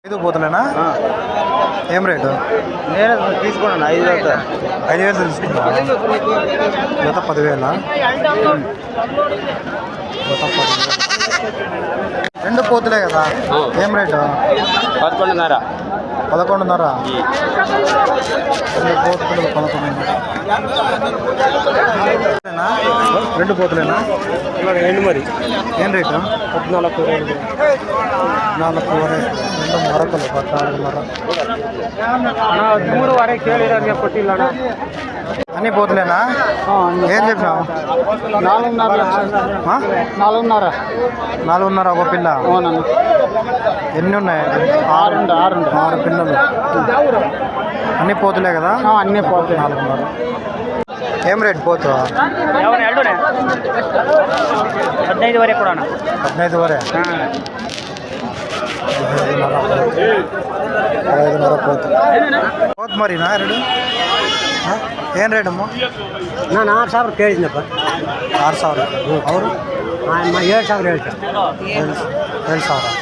ఐదు పోతలేనా? ఏం రేటు? నేను తీసుకున్నాను 5,000. 5,000 తీసుకున్నా. జత 10,000. జత 10,000. రెండు పోతులే కదా? ఏం రేటు? 11,500. 11,500. రెండు పోతులు 11,500. రెండు పోతులేనా? రెండు మరి ఏం రేటు? 14,000. 4,500. రెండు మరకలు 14,500. అన్నీ పోతులేనా? ఏం చెప్పినావు? 4,500 ఒక పిల్ల. ఎన్ని ఉన్నాయి? 6 పిల్లలు. అన్నీ పోతులే కదా? అన్నీ పోతే 4,500. ఏం రేట్ పోతు? 15 వరకు కూడా. 15 వరే. 15,500 పోతు. పోతు మరి నా రేటు ಏನು ರೇಟಮ್ಮ? ನಾನು 6,000 ಕೇಳಿದ್ನಪ್ಪ. 6,000 ಅವರು 7,000 ಹೇಳ್ತಾರೆ. 7,000.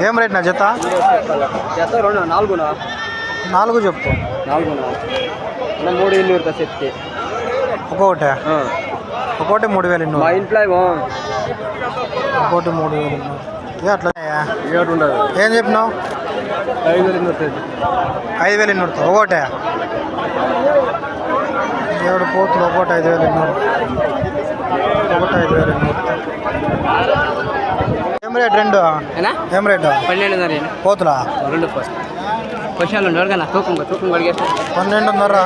ఏం రేట్ నా జత? జత 4 చెప్పు. 3,200 చెప్తే ఒక్కొక్కటి 3,200. మా ఇంట్లో ఒక్కొక్కటి 3,200. అట్లా ఏం చెప్పినావు? 5,200 ఒకటే. 7 పోతులు ఒకటి 5,200. ఒకటి 5,200. ఏం రేట్ రెండు? ఏం రేటు? 12,500 పోతులా? రెండు పైసలు అడగనా? తూకం అడిగేస్తా. 12,500.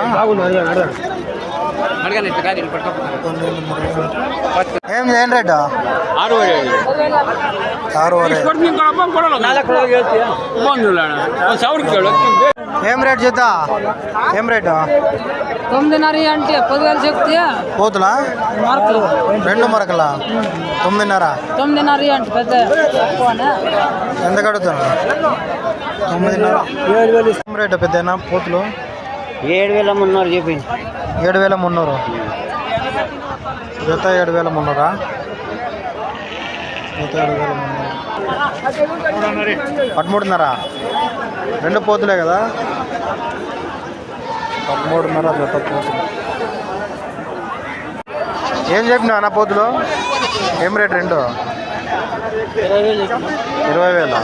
అడగనా? ఇట్లా కాదు ఏం రేటు? 6,000. 6,000. ఏం రేట్ జత? ఏం రేటు? 9,500 అంటే 10,000 చెప్తే పోతులా? మార్కులు రెండు మరకలా 9,500. 9,500 అంటే పెద్ద ఎంత కడుగుతున్నా? 9,500. ఏం రేటు పెద్దనా పోతులు? 7,300 చెప్పింది. 7,300. జత 7,300. జత 7,300. 13,500. రెండు పోతులే కదా? 13,500 జత పోతులు. ఏం చెప్పినా అన్న పోతులు? ఏం రేట్ రెండు? 20,000.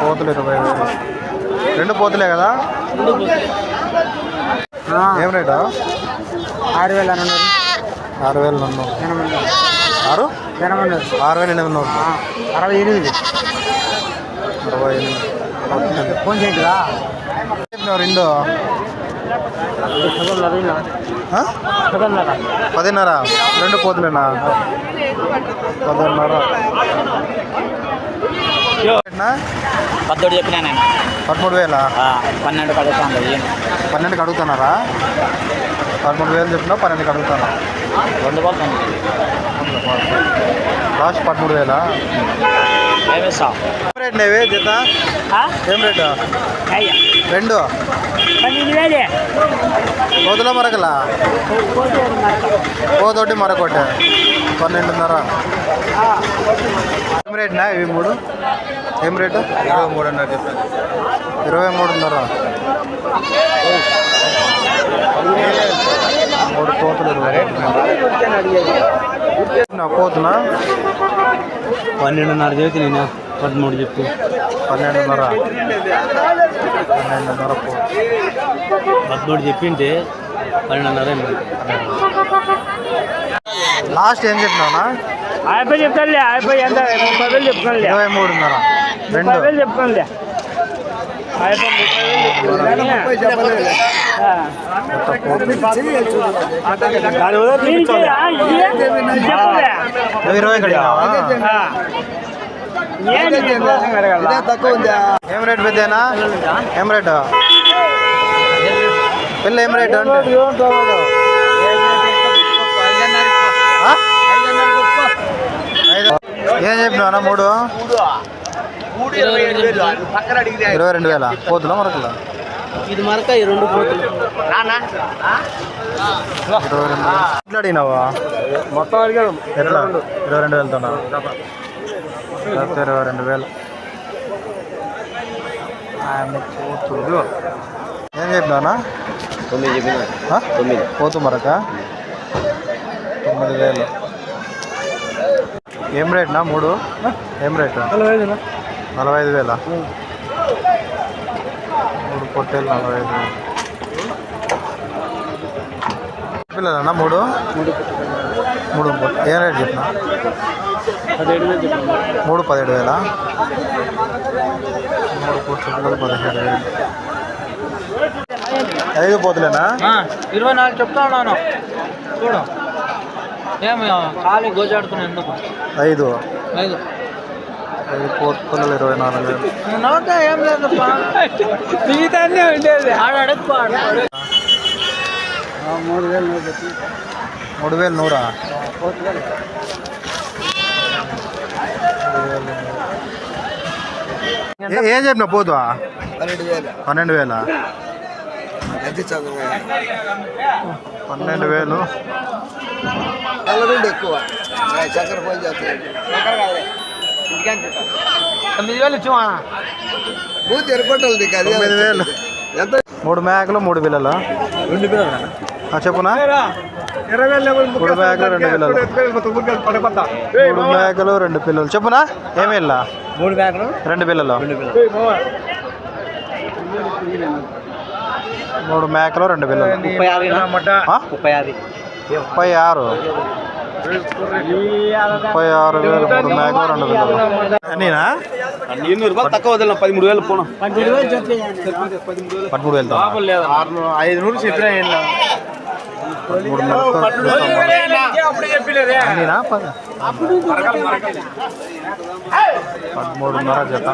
పోతులు 20,000. రెండు పోతులే కదా? ఏం రేటు? 6,400. 6,400. 6,800. 68. 68. ఫోన్ చేయండిరా. రెండు 10,500. రెండు పోతులేనా? 10,500. 13 చెప్పినా నేను. 13,000. 12 కడుగుతాను. 12కి అడుగుతున్నారా? 13,000 చెప్పినా 12కి అడుగుతాను. 2 పోతుంది. లాస్ట్ 13,000. ఏం రేట్ లేవే జత? ఏం రేటు? రెండు 12,000. పోతుల మరకలా? పోతోటి మరొకటి 12,500. ఏం రేట్నా ఇవి మూడు? ఏం రేటు? 23,500 చెప్పాను. 23,500. 3 పోతులు 20. పోతున్నా 12,500 చెప్తే నేను 13 చెప్పి 12,500. 12,500 పోతు. 13 చెప్పింటే 12,500. లాస్ట్ ఏం చెప్పినావునా? 50 చెప్తానులే. 50 ఎంత? 30,000 చెప్తానులే. 23,500. రెండు 30,000 చెప్తానులే. 20 కడిగినావా? ఏం రేటు పెద్దనా? ఏం రేటు? పిల్ల ఏం రేటు అంటే? ఏం చెప్పినావా? 3 22,000 పోతులా మరకలా? ఇది మరక ఈ రెండు పోతులు రానా 22 ఎట్లా అడిగినావా మొత్తం అడిగాను ఎట్లా 22,000 22,000 ఏం చెప్పినా 9 చెప్పిన 9 పోతు మరక 9,000 ఏం రేట్నా 3 ఏం రేటు 45,000 3 పొట్టేలు 45,000 పిల్లలన్నా 3 ఏం రేట్ చెప్పిన 3 17,000 3 పొట్టు పిల్లలు 17,000 5 పోతులేనా 24 చెప్తా ఉన్నాను చూడు ఏమి ఖాళీ గోజాడుతున్నా ఎందుకు 5 5 పోతు పిల్లలు 24,000 నవ్వుతా ఏం లేదు మిగతానే ఉండేది ఆడ అడగ 3,100 ఏం చెప్పిన పోతు 12,000 12,000 ఎక్కువ చక్కెర పోయి చేస్తాయి 9,000 ఇచ్చావా బూత్ ఎరపట్టాలి నీకు అది 9,000 ఎంత 3 మేకలు 3 పిల్లలు 2 పిల్లలు చెప్పునా 3 మేకలు 2 పిల్లలు 3 మేకలు 2 పిల్లలు చెప్పునా ఏమి వెళ్ళా 3 బ్యాగులు 2 పిల్లలు 3 మేకలు 2 పిల్లలు 36 36,000 3 మేకలు 2 పిల్లలు నేనా 200 రూపాయలు తక్కువ వదిలిన 13,000 పోను 13,000 500 చెప్పినా 13,500 జత